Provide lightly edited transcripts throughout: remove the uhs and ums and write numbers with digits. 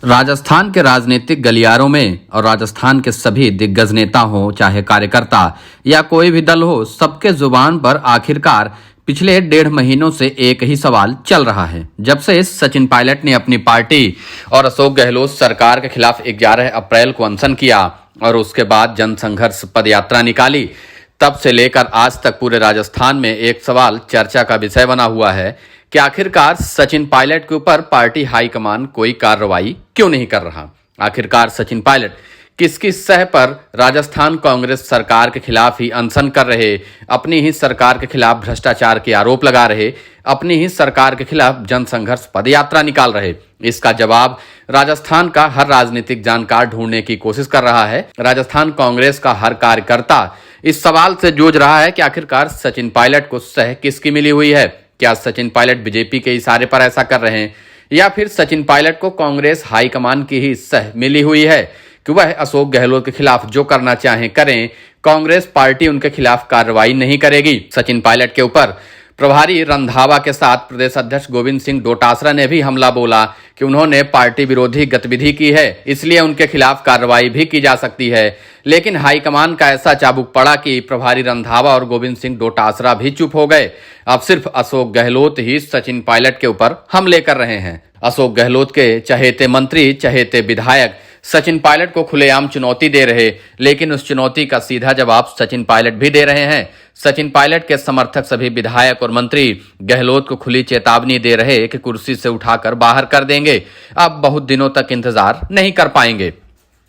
राजस्थान के राजनीतिक गलियारों में और राजस्थान के सभी दिग्गज नेता हो चाहे कार्यकर्ता या कोई भी दल हो, सबके जुबान पर आखिरकार पिछले 1.5 महीनों से एक ही सवाल चल रहा है। जब से सचिन पायलट ने अपनी पार्टी और अशोक गहलोत सरकार के खिलाफ 11 अप्रैल को अनशन किया और उसके बाद जनसंघर्ष पदयात्रा निकाली, तब से लेकर आज तक पूरे राजस्थान में एक सवाल चर्चा का विषय बना हुआ है कि आखिरकार सचिन पायलट के ऊपर पार्टी हाईकमान कोई कार्रवाई क्यों नहीं कर रहा। आखिरकार सचिन पायलट किसकी सह पर राजस्थान कांग्रेस सरकार के खिलाफ ही अनशन कर रहे, अपनी ही सरकार के खिलाफ भ्रष्टाचार के आरोप लगा रहे, अपनी ही सरकार के खिलाफ जनसंघर्ष पदयात्रा निकाल रहे। इसका जवाब राजस्थान का हर राजनीतिक जानकार ढूंढने की कोशिश कर रहा है। राजस्थान कांग्रेस का हर कार्यकर्ता इस सवाल से जूझ रहा है कि आखिरकार सचिन पायलट को सह किसकी मिली हुई है। क्या सचिन पायलट बीजेपी के इशारे पर ऐसा कर रहे हैं या फिर सचिन पायलट को कांग्रेस हाईकमान की ही सह मिली हुई है कि वह अशोक गहलोत के खिलाफ जो करना चाहें करें, कांग्रेस पार्टी उनके खिलाफ कार्रवाई नहीं करेगी। सचिन पायलट के ऊपर प्रभारी रंधावा के साथ प्रदेश अध्यक्ष गोविंद सिंह डोटासरा ने भी हमला बोला कि उन्होंने पार्टी विरोधी गतिविधि की है, इसलिए उनके खिलाफ कार्रवाई भी की जा सकती है। लेकिन हाईकमान का ऐसा चाबुक पड़ा कि प्रभारी रंधावा और गोविंद सिंह डोटासरा भी चुप हो गए। अब सिर्फ अशोक गहलोत ही सचिन पायलट के ऊपर हमले कर रहे हैं। अशोक गहलोत के चहेते मंत्री, चहेते विधायक सचिन पायलट को खुलेआम चुनौती दे रहे, लेकिन उस चुनौती का सीधा जवाब सचिन पायलट भी दे रहे हैं। सचिन पायलट के समर्थक सभी विधायक और मंत्री गहलोत को खुली चेतावनी दे रहे कि कुर्सी से उठाकर बाहर कर देंगे, अब बहुत दिनों तक इंतजार नहीं कर पाएंगे।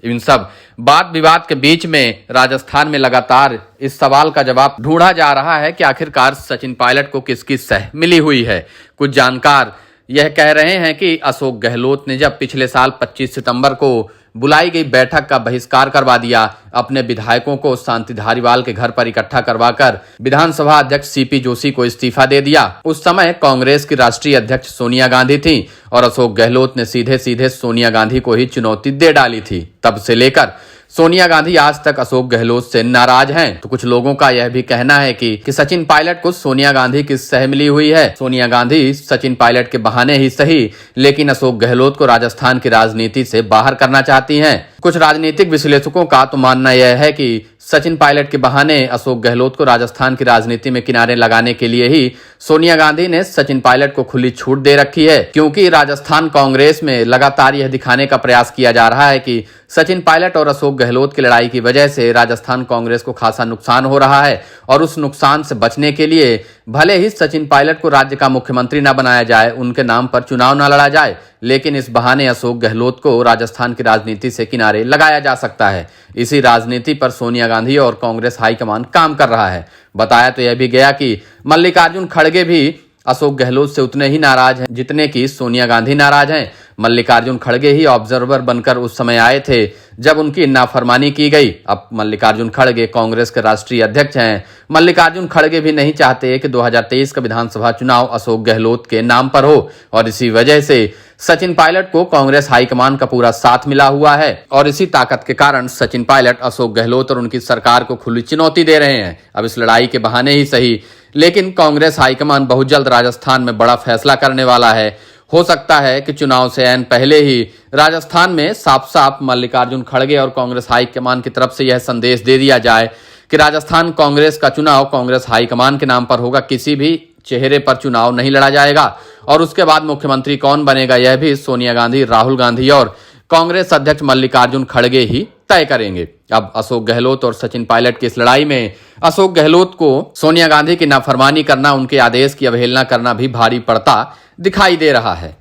इन सब वाद विवाद के बीच में राजस्थान में लगातार इस सवाल का जवाब ढूंढा जा रहा है कि आखिरकार सचिन पायलट को किसकी सह मिली हुई है। कुछ जानकार यह कह रहे हैं कि अशोक गहलोत ने जब पिछले साल 25 सितंबर को बुलाई गई बैठक का बहिष्कार करवा दिया, अपने विधायकों को शांति धारीवाल के घर पर इकट्ठा करवाकर विधानसभा अध्यक्ष सीपी जोशी को इस्तीफा दे दिया। उस समय कांग्रेस की राष्ट्रीय अध्यक्ष सोनिया गांधी थी और अशोक गहलोत ने सीधे सीधे सोनिया गांधी को ही चुनौती दे डाली थी। तब से लेकर सोनिया गांधी आज तक अशोक गहलोत से नाराज हैं। तो कुछ लोगों का यह भी कहना है कि सचिन पायलट को सोनिया गांधी की सह मिली हुई है। सोनिया गांधी सचिन पायलट के बहाने ही सही, लेकिन अशोक गहलोत को राजस्थान की राजनीति से बाहर करना चाहती हैं। कुछ राजनीतिक विश्लेषकों का तो मानना यह है कि सचिन पायलट के बहाने अशोक गहलोत को राजस्थान की राजनीति में किनारे लगाने के लिए ही सोनिया गांधी ने सचिन पायलट को खुली छूट दे रखी है, क्योंकि राजस्थान कांग्रेस में लगातार यह दिखाने का प्रयास किया जा रहा है कि सचिन पायलट और अशोक गहलोत की लड़ाई की वजह से राजस्थान कांग्रेस को खासा नुकसान हो रहा है और उस नुकसान से बचने के लिए भले ही सचिन पायलट को राज्य का मुख्यमंत्री न बनाया जाए, उनके नाम पर चुनाव न लड़ा जाए, लेकिन इस बहाने अशोक गहलोत को राजस्थान की राजनीति से किनारे लगाया जा सकता है। इसी राजनीति पर सोनिया गांधी और कांग्रेस हाईकमान काम कर रहा है। बताया तो यह भी गया कि मल्लिकार्जुन खड़गे भी अशोक गहलोत से उतने ही नाराज हैं जितने की सोनिया गांधी नाराज हैं। मल्लिकार्जुन खड़गे ही ऑब्जर्वर बनकर उस समय आए थे जब उनकी नाफरमानी की गई। अब मल्लिकार्जुन खड़गे कांग्रेस के राष्ट्रीय अध्यक्ष हैं। मल्लिकार्जुन खड़गे भी नहीं चाहते कि 2023 का विधानसभा चुनाव अशोक गहलोत के नाम पर हो और इसी वजह से सचिन पायलट को कांग्रेस हाईकमान का पूरा साथ मिला हुआ है और इसी ताकत के कारण सचिन पायलट अशोक गहलोत और उनकी सरकार को खुली चुनौती दे रहे हैं। अब इस लड़ाई के बहाने ही सही, लेकिन कांग्रेस हाईकमान बहुत जल्द राजस्थान में बड़ा फैसला करने वाला है। हो सकता है कि चुनाव से ऐन पहले ही राजस्थान में साफ साफ मल्लिकार्जुन खड़गे और कांग्रेस हाईकमान की तरफ से यह संदेश दे दिया जाए कि राजस्थान कांग्रेस का चुनाव कांग्रेस हाईकमान के नाम पर होगा, किसी भी चेहरे पर चुनाव नहीं लड़ा जाएगा और उसके बाद मुख्यमंत्री कौन बनेगा यह भी सोनिया गांधी, राहुल गांधी और कांग्रेस अध्यक्ष मल्लिकार्जुन खड़गे ही तय करेंगे। अब अशोक गहलोत और सचिन पायलट की इस लड़ाई में अशोक गहलोत को सोनिया गांधी की नाफरमानी करना, उनके आदेश की अवहेलना करना भी भारी पड़ता दिखाई दे रहा है।